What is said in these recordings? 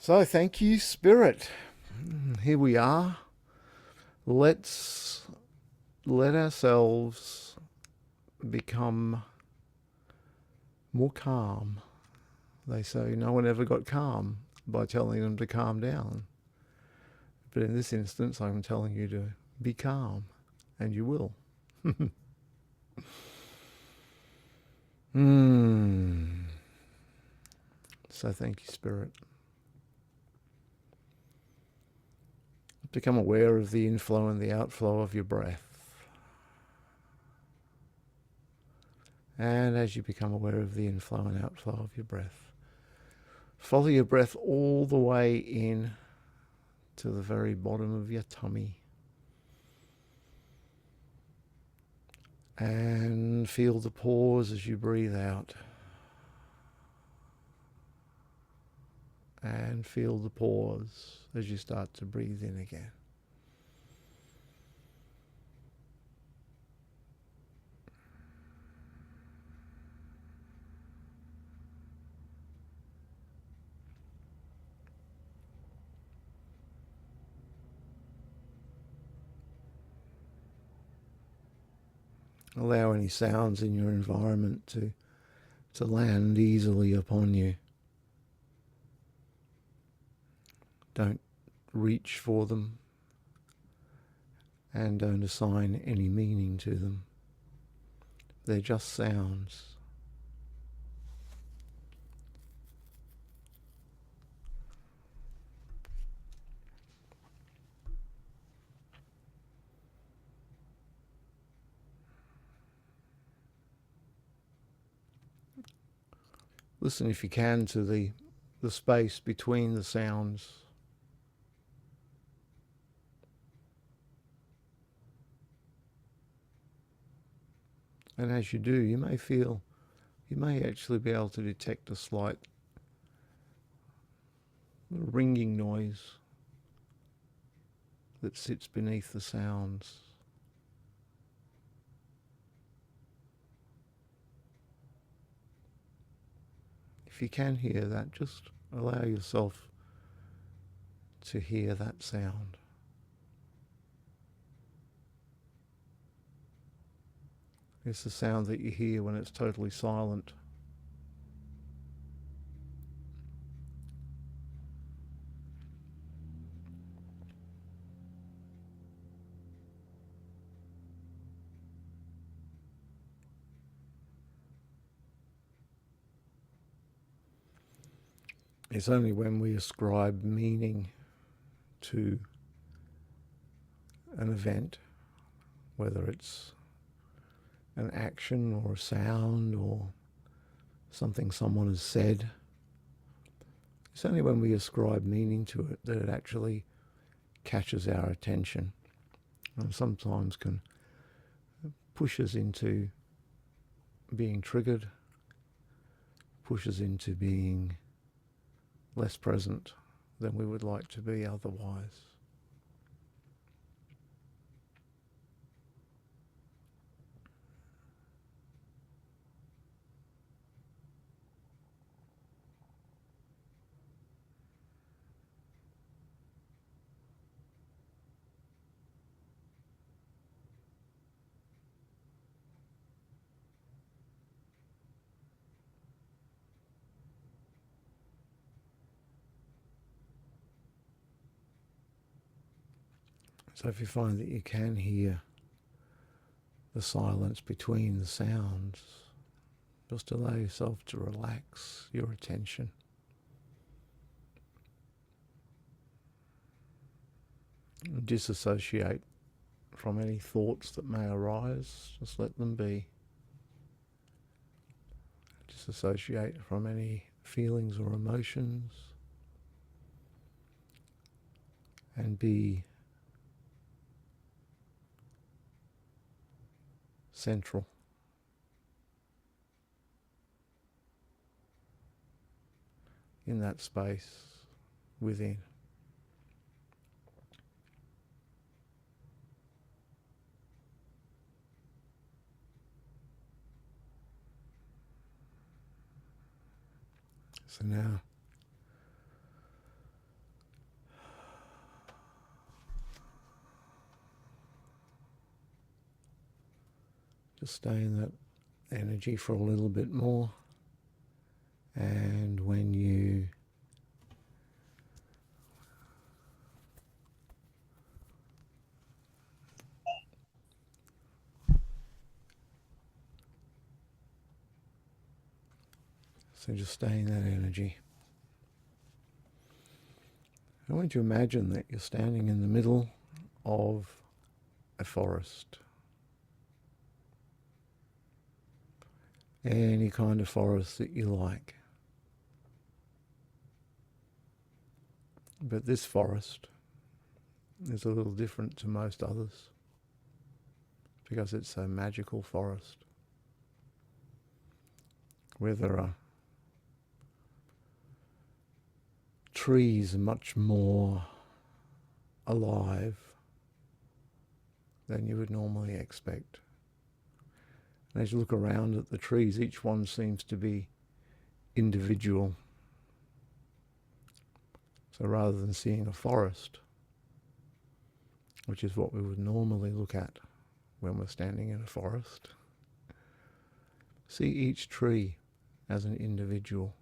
So thank you, Spirit. Here we are. Let's let ourselves become more calm. They say no one ever got calm by telling them to calm down. But in this instance, I'm telling you to be calm, and you will. So thank you, Spirit. Become aware of the inflow and the outflow of your breath. And as you become aware of the inflow and outflow of your breath, follow your breath all the way in to the very bottom of your tummy. And feel the pause as you breathe out. And feel the pause as you start to breathe in again. Allow any sounds in your environment to land easily upon you. Don't reach for them and don't assign any meaning to them. They're just sounds. Listen if you can to the space between the sounds. And as you do, you may actually be able to detect a slight ringing noise that sits beneath the sounds. If you can hear that, just allow yourself to hear that sound. It's the sound that you hear when it's totally silent. It's only when we ascribe meaning to an event, whether it's an action or a sound or something someone has said, it's only when we ascribe meaning to it that it actually catches our attention and sometimes can push us into being triggered, push us into being less present than we would like to be otherwise. So if you find that you can hear the silence between the sounds, just allow yourself to relax your attention. Disassociate from any thoughts that may arise, just let them be. Disassociate from any feelings or emotions and be central. In that space within. So now Just stay in that energy for a little bit more. And when you so just stay in that energy. I want you to imagine that you're standing in the middle of a forest. Any kind of forest that you like. But this forest is a little different to most others because it's a magical forest where there are trees much more alive than you would normally expect. And as you look around at the trees, each one seems to be individual. So rather than seeing a forest, which is what we would normally look at when we're standing in a forest, see each tree as an individual.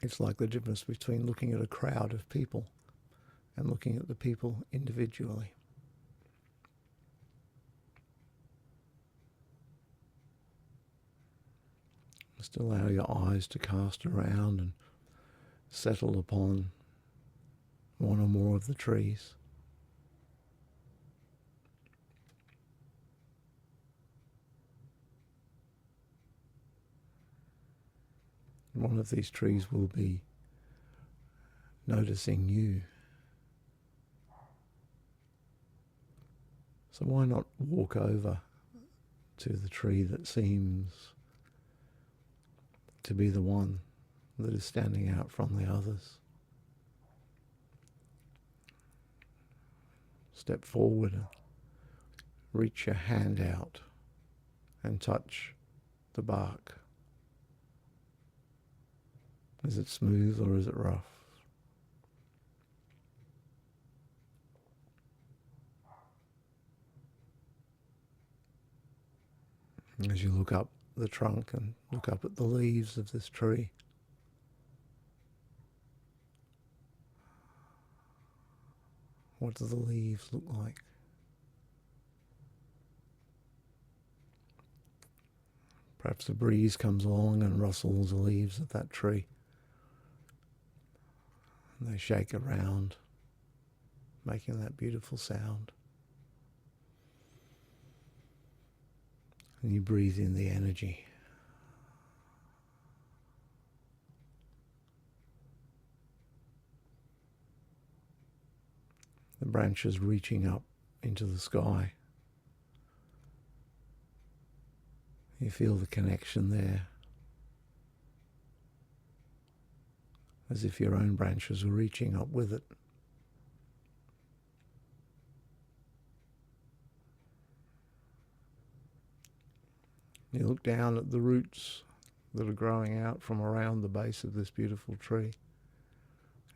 It's like the difference between looking at a crowd of people and looking at the people individually. Just allow your eyes to cast around and settle upon one or more of the trees. One of these trees will be noticing you. So why not walk over to the tree that seems to be the one that is standing out from the others? Step forward and reach your hand out and touch the bark. Is it smooth or is it rough? As you look up the trunk and look up at the leaves of this tree, what do the leaves look like? Perhaps a breeze comes along and rustles the leaves of that tree. And they shake around, making that beautiful sound. And you breathe in the energy. The branches reaching up into the sky. You feel the connection there, as if your own branches were reaching up with it. You look down at the roots that are growing out from around the base of this beautiful tree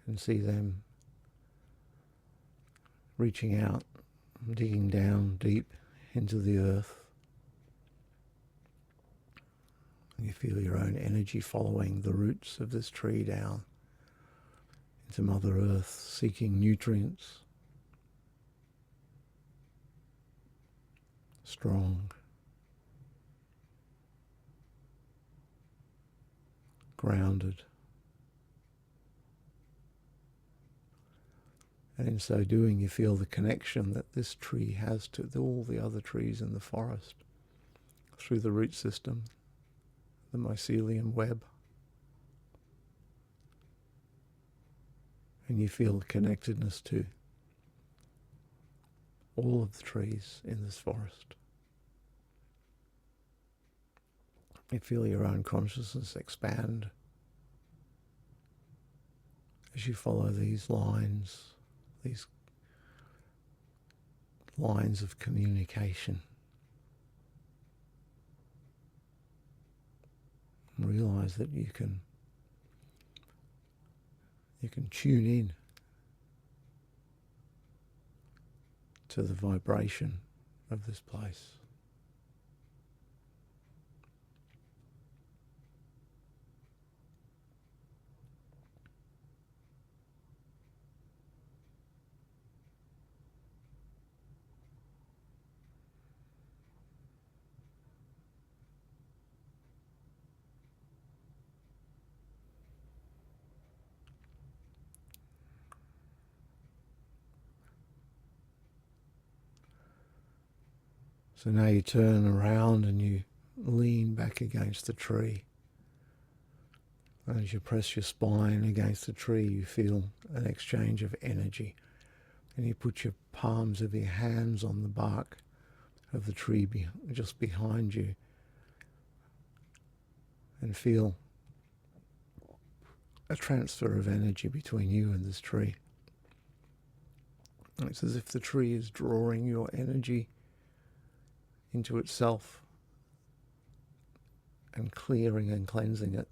and see them reaching out, digging down deep into the earth. And you feel your own energy following the roots of this tree down into Mother Earth, seeking nutrients. Strong, grounded. And in so doing, you feel the connection that this tree has to all the other trees in the forest through the root system, the mycelium web. And you feel the connectedness to all of the trees in this forest. You feel your own consciousness expand as you follow these lines of communication. And realize that you can tune in to the vibration of this place. So now you turn around and you lean back against the tree. And as you press your spine against the tree, you feel an exchange of energy. And you put your palms of your hands on the bark of the tree just behind you and feel a transfer of energy between you and this tree. It's as if the tree is drawing your energy into itself and clearing and cleansing it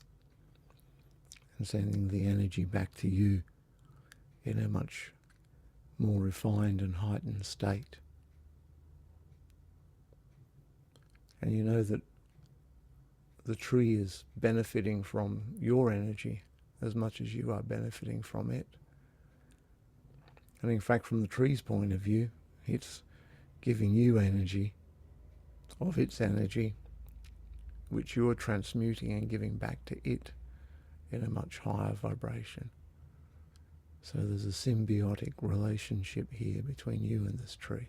and sending the energy back to you in a much more refined and heightened state. And you know that the tree is benefiting from your energy as much as you are benefiting from it. And in fact, from the tree's point of view, it's giving you energy of its energy, which you're transmuting and giving back to it in a much higher vibration. So there's a symbiotic relationship here between you and this tree.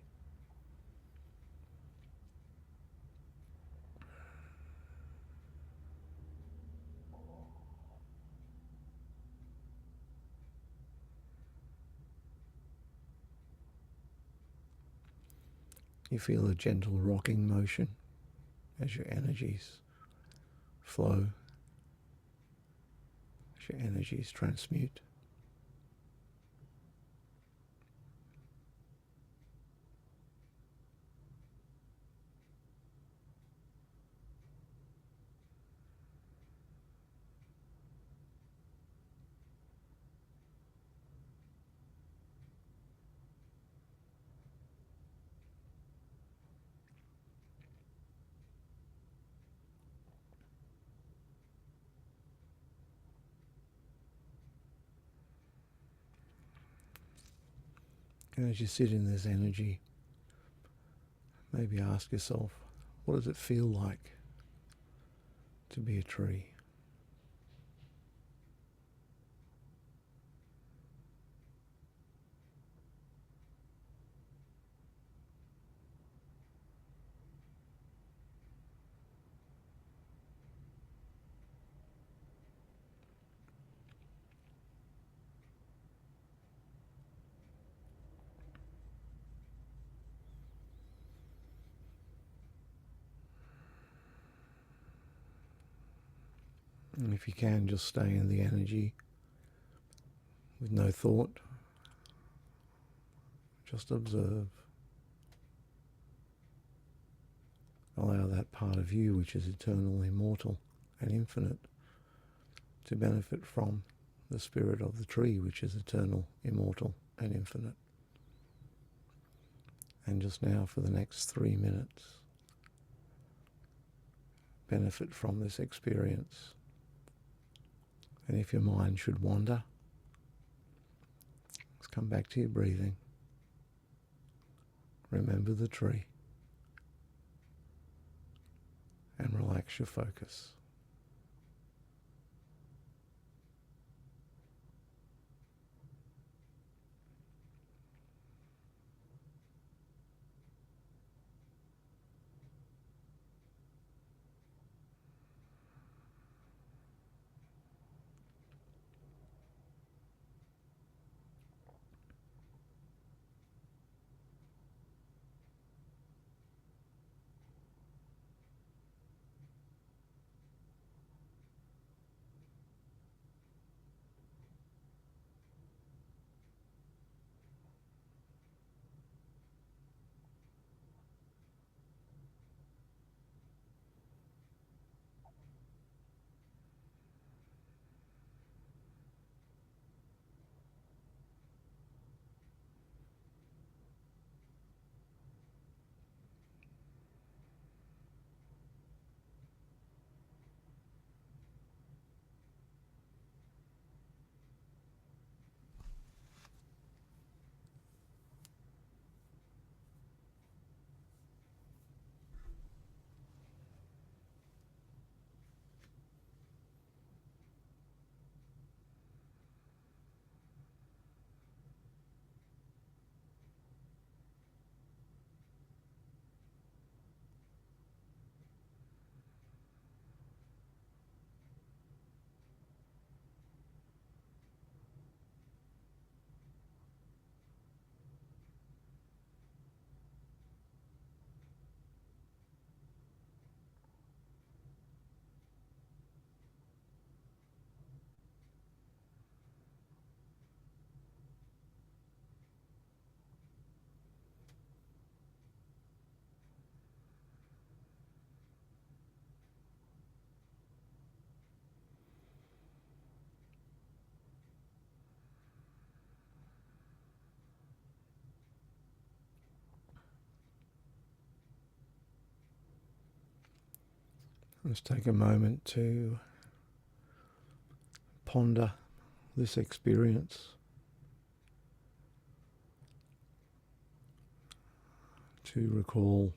You feel a gentle rocking motion as your energies flow, as your energies transmute. And as you sit in this energy, maybe ask yourself, what does it feel like to be a tree? And if you can, just stay in the energy with no thought. Just observe. Allow that part of you which is eternal, immortal, and infinite to benefit from the spirit of the tree which is eternal, immortal, and infinite. And just now for the next 3 minutes, benefit from this experience. And if your mind should wander, let's come back to your breathing. Remember the tree and relax your focus. Let's take a moment to ponder this experience, to recall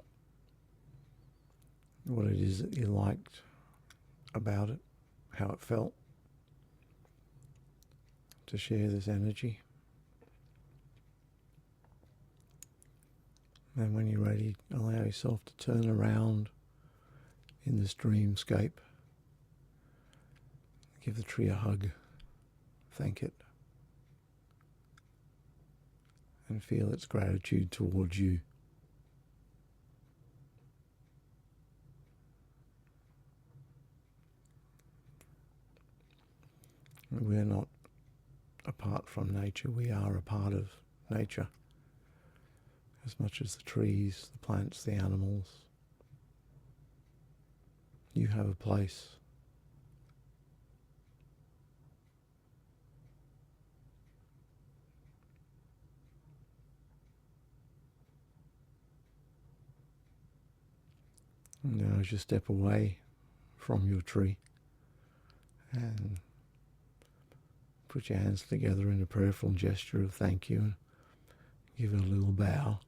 what it is that you liked about it, how it felt, to share this energy. And when you're ready, allow yourself to turn around in this dreamscape. Give the tree a hug, thank it, and feel its gratitude towards you. We're not apart from nature, we are a part of nature, as much as the trees, the plants, the animals. You have a place. And now as you step away from your tree and put your hands together in a prayerful gesture of thank you and give it a little bow.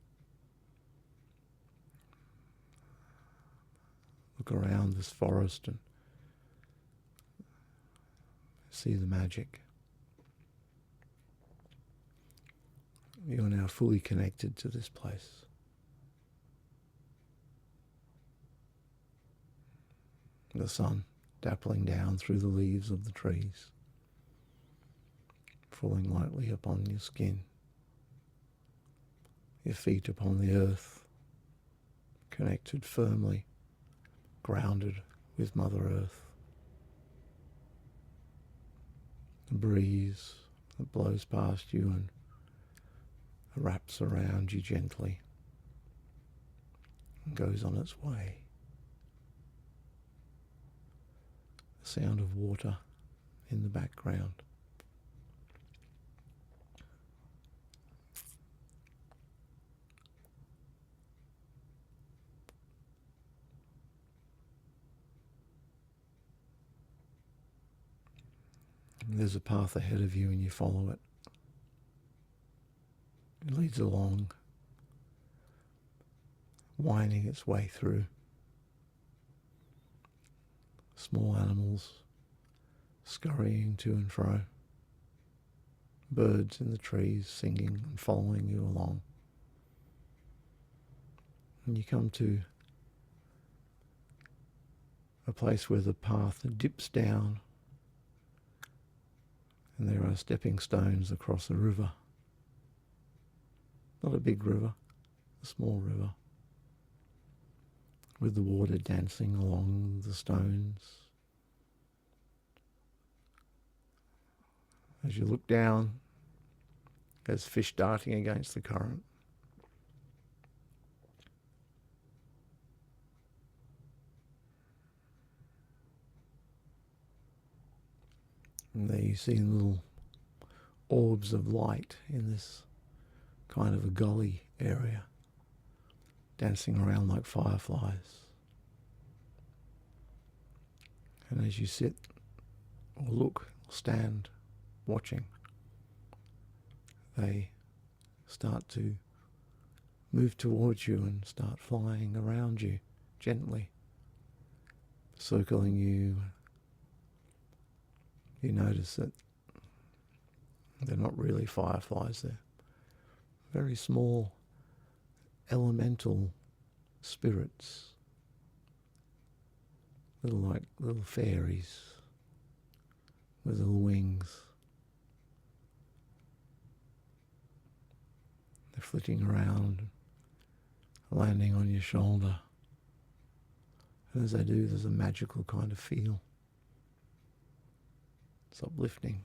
Look around this forest and see the magic. You are now fully connected to this place. The sun dappling down through the leaves of the trees, falling lightly upon your skin, your feet upon the earth, connected firmly, grounded with Mother Earth. The breeze that blows past you and wraps around you gently and goes on its way. The sound of water in the background. And there's a path ahead of you and you follow it. It leads along, winding its way through. Small animals scurrying to and fro. Birds in the trees singing and following you along. And you come to a place where the path dips down and there are stepping stones across a river. Not a big river, a small river, with the water dancing along the stones. As you look down, there's fish darting against the current. And there you see little orbs of light in this kind of a gully area, dancing around like fireflies. And as you sit or look or stand watching, they start to move towards you and start flying around you gently, circling you. You notice that they're not really fireflies, they're very small elemental spirits, like little fairies with little wings. They're flitting around, landing on your shoulder. And as they do, there's a magical kind of feel. It's uplifting.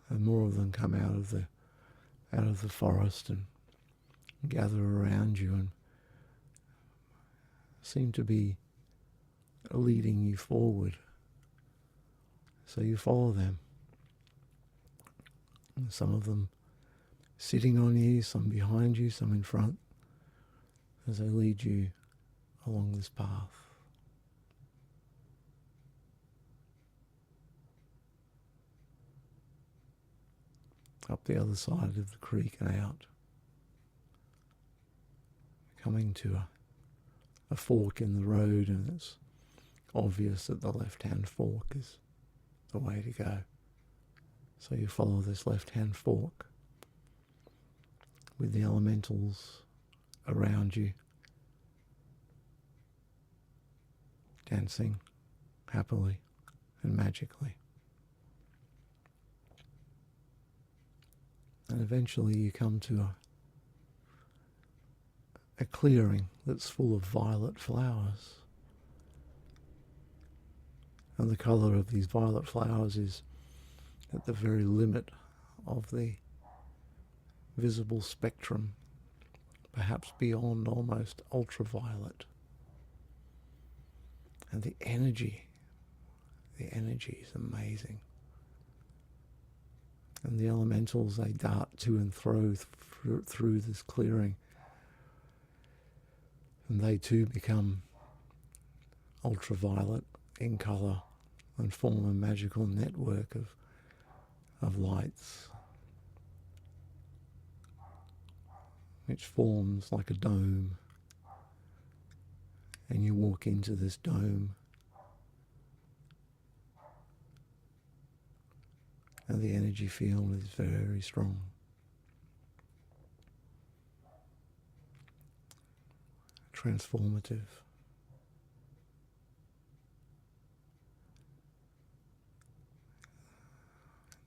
And more of them come out of the forest and gather around you and seem to be leading you forward. So you follow them. And some of them sitting on you, some behind you, some in front. as I lead you along this path. Up the other side of the creek and out, coming to a fork in the road, and it's obvious that the left-hand fork is the way to go. So you follow this left-hand fork with the elementals around you, dancing happily and magically. And eventually you come to a clearing that's full of violet flowers. And the colour of these violet flowers is at the very limit of the visible spectrum, perhaps beyond almost ultraviolet. And the energy is amazing. And the elementals, they dart to and fro through this clearing. And they too become ultraviolet in colour and form a magical network of lights, which forms like a dome. And you walk into this dome, and the energy field is very strong. Transformative.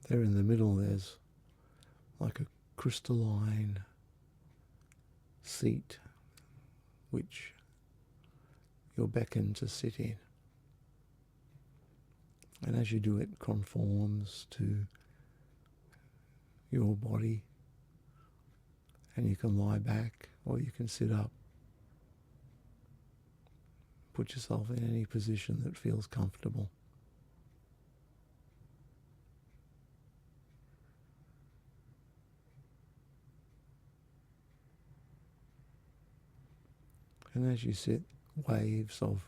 There in the middle there's like a crystalline seat which you're beckoned to sit in. And as you do, it conforms to your body, and you can lie back or you can sit up. Put yourself in any position that feels comfortable. And as you sit, waves of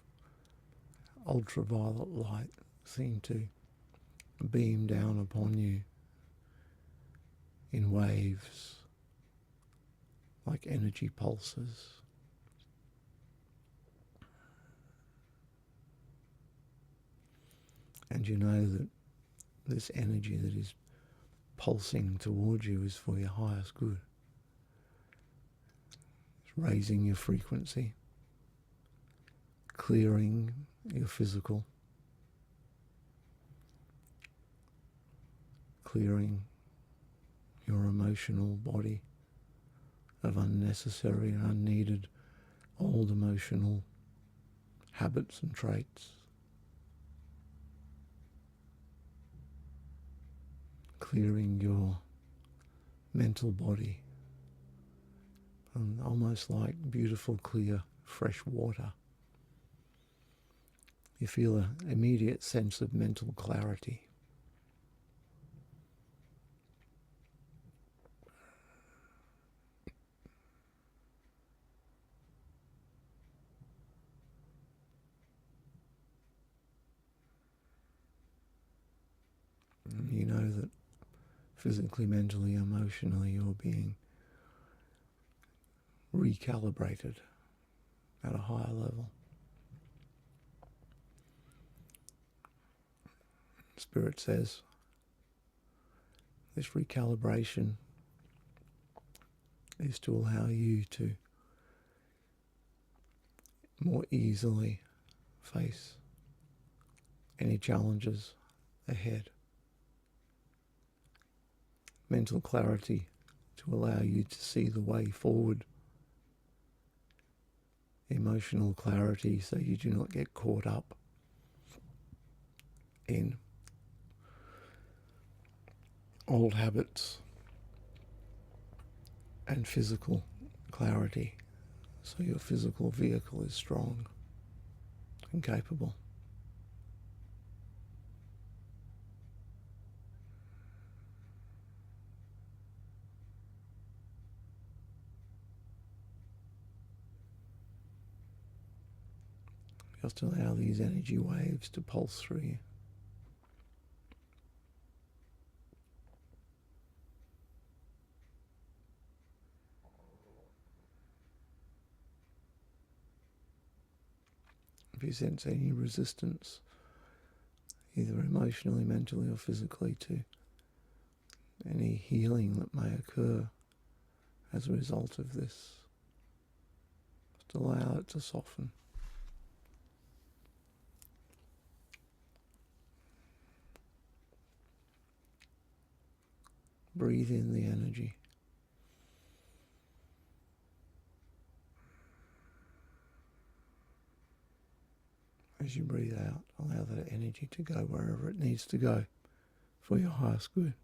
ultraviolet light seem to beam down upon you in waves, like energy pulses. And you know that this energy that is pulsing towards you is for your highest good. It's raising your frequency, clearing your physical, clearing your emotional body of unnecessary and unneeded old emotional habits and traits. Clearing your mental body, and almost like beautiful, clear, fresh water. You feel an immediate sense of mental clarity. And you know that physically, mentally, emotionally, you're being recalibrated at a higher level. Spirit says this recalibration is to allow you to more easily face any challenges ahead. Mental clarity to allow you to see the way forward. Emotional clarity so you do not get caught up in old habits, and physical clarity so your physical vehicle is strong and capable. Just allow these energy waves to pulse through you. If you sense any resistance, either emotionally, mentally, or physically, to any healing that may occur as a result of this, just allow it to soften. Breathe in the energy. As you breathe out, allow that energy to go wherever it needs to go for your highest good.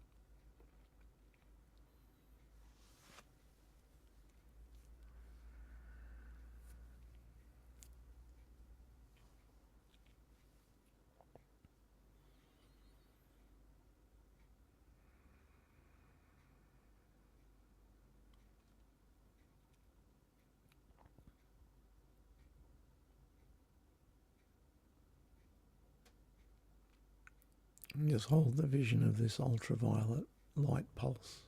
And just hold the vision of this ultraviolet light pulse.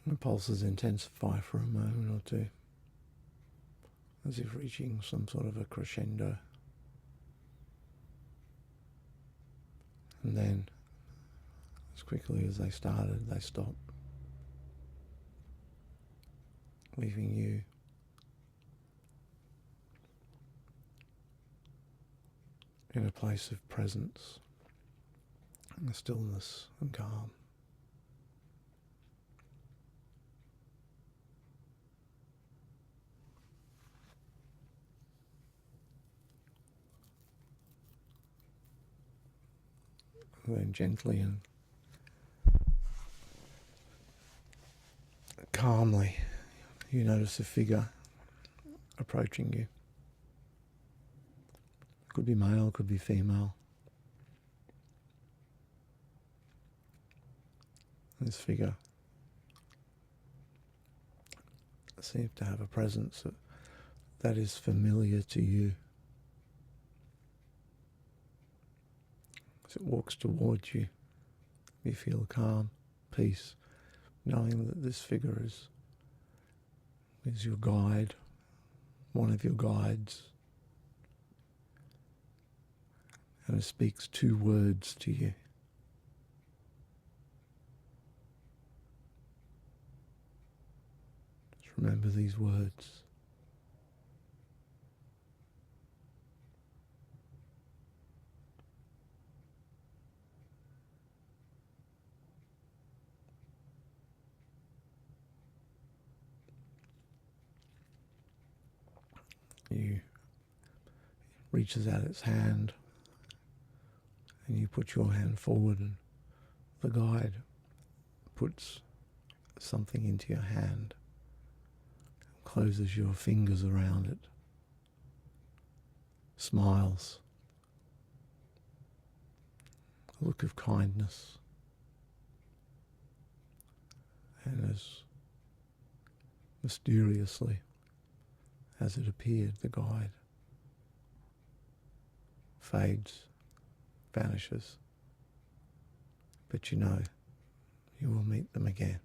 The pulses intensify for a moment or two, as if reaching some sort of a crescendo. And then, as quickly as they started, they stop, leaving you in a place of presence, and stillness and calm. And then gently and calmly, you notice a figure approaching you. Could be male, could be female. This figure seems to have a presence that is familiar to you. As it walks towards you, you feel calm, peace, knowing that this figure is your guide, one of your guides, and it speaks 2 words to you. Just remember these words. You reaches out its hand And you put your hand forward and the guide puts something into your hand, closes your fingers around it, smiles, a look of kindness, and as mysteriously as it appeared, the guide fades, vanishes, but you know you will meet them again.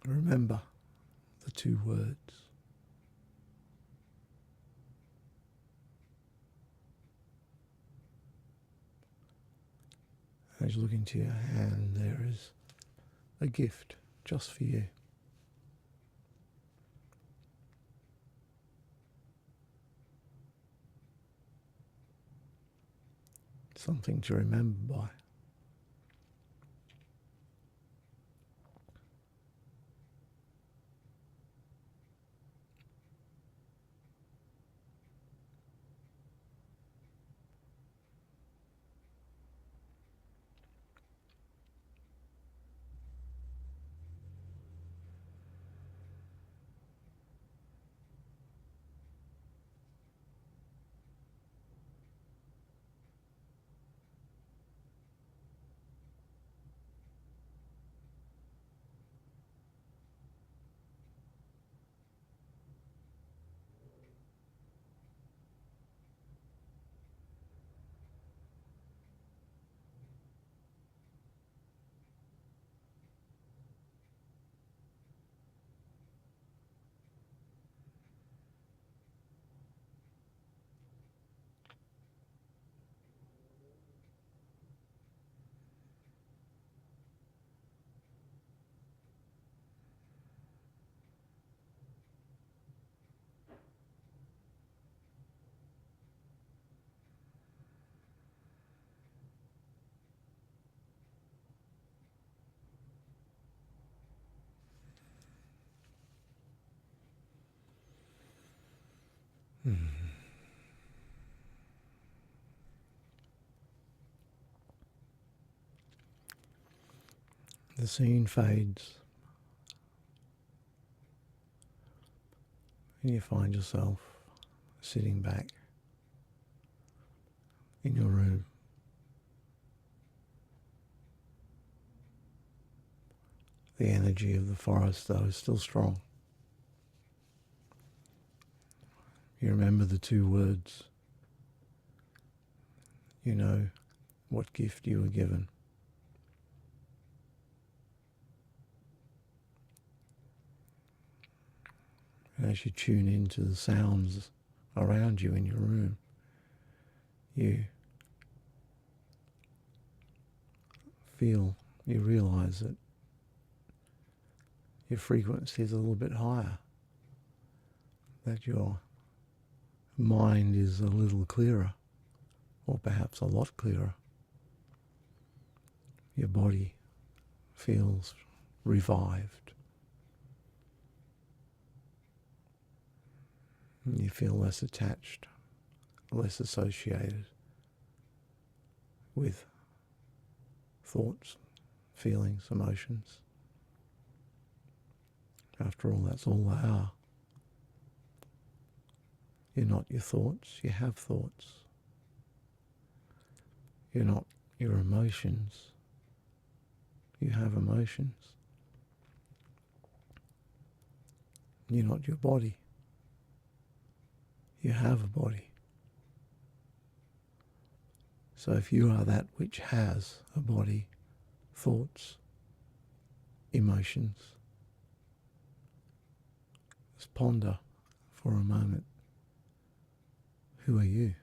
Remember the two words. As you look into your hand, there is a gift just for you. Something to remember by. The scene fades, and you find yourself sitting back in your room. The energy of the forest, though, is still strong. You remember the two words. You know what gift you were given. And as you tune into the sounds around you in your room, you realize that your frequency is a little bit higher, that your mind is a little clearer, or perhaps a lot clearer. Your body feels revived. You feel less attached, less associated with thoughts, feelings, emotions. After all, that's all they are. You're not your thoughts, you have thoughts. You're not your emotions, you have emotions. You're not your body, you have a body. So if you are that which has a body, thoughts, emotions, just ponder for a moment, who are you?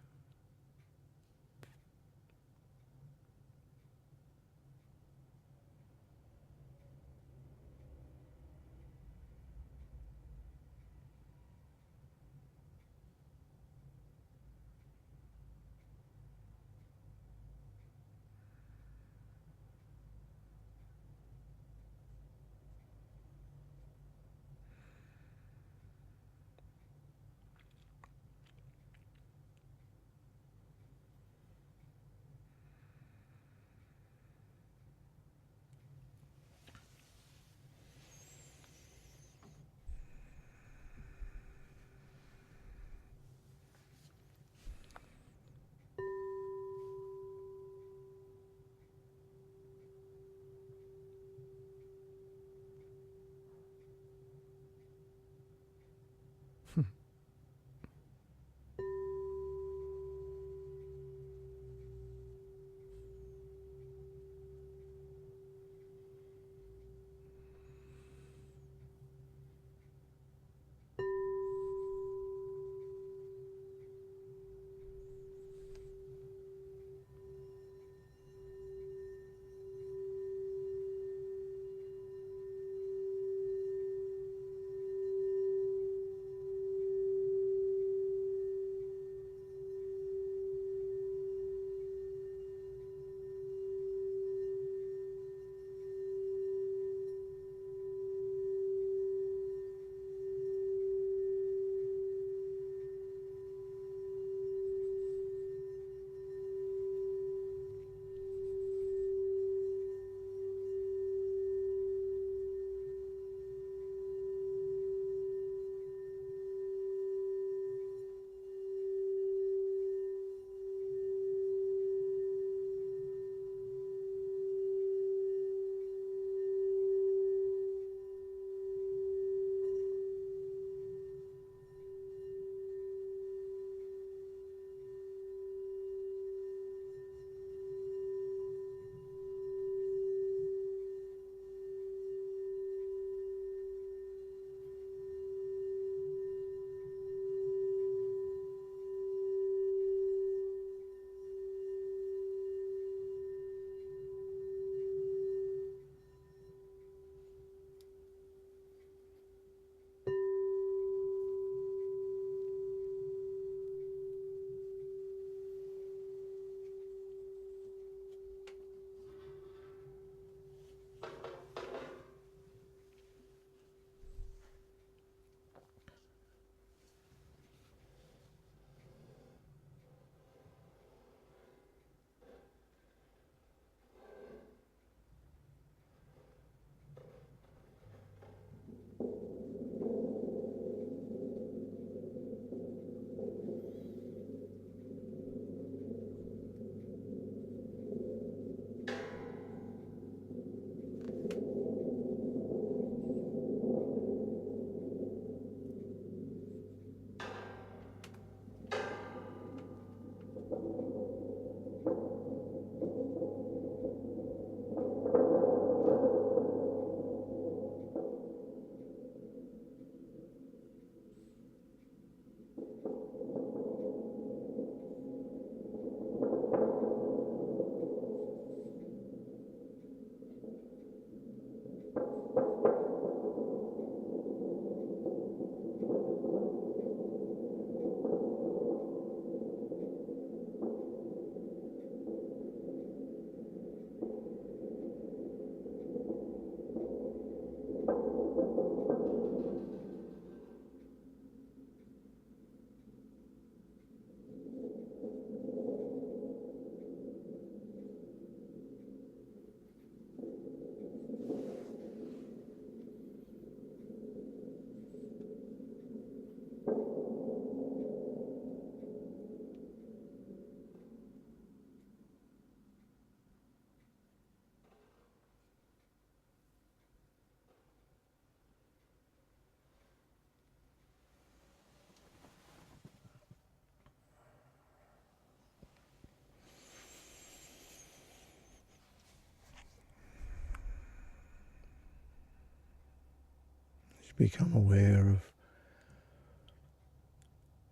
Just become aware of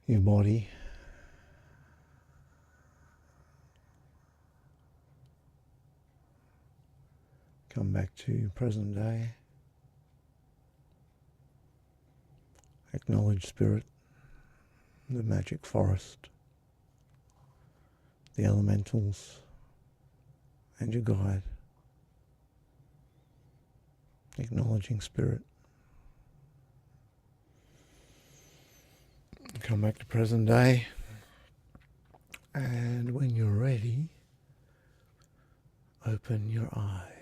your body. Come back to present day. Acknowledge spirit, the magic forest, the elementals, and your guide. Acknowledging spirit. Come back to present day. And when you're ready, open your eyes.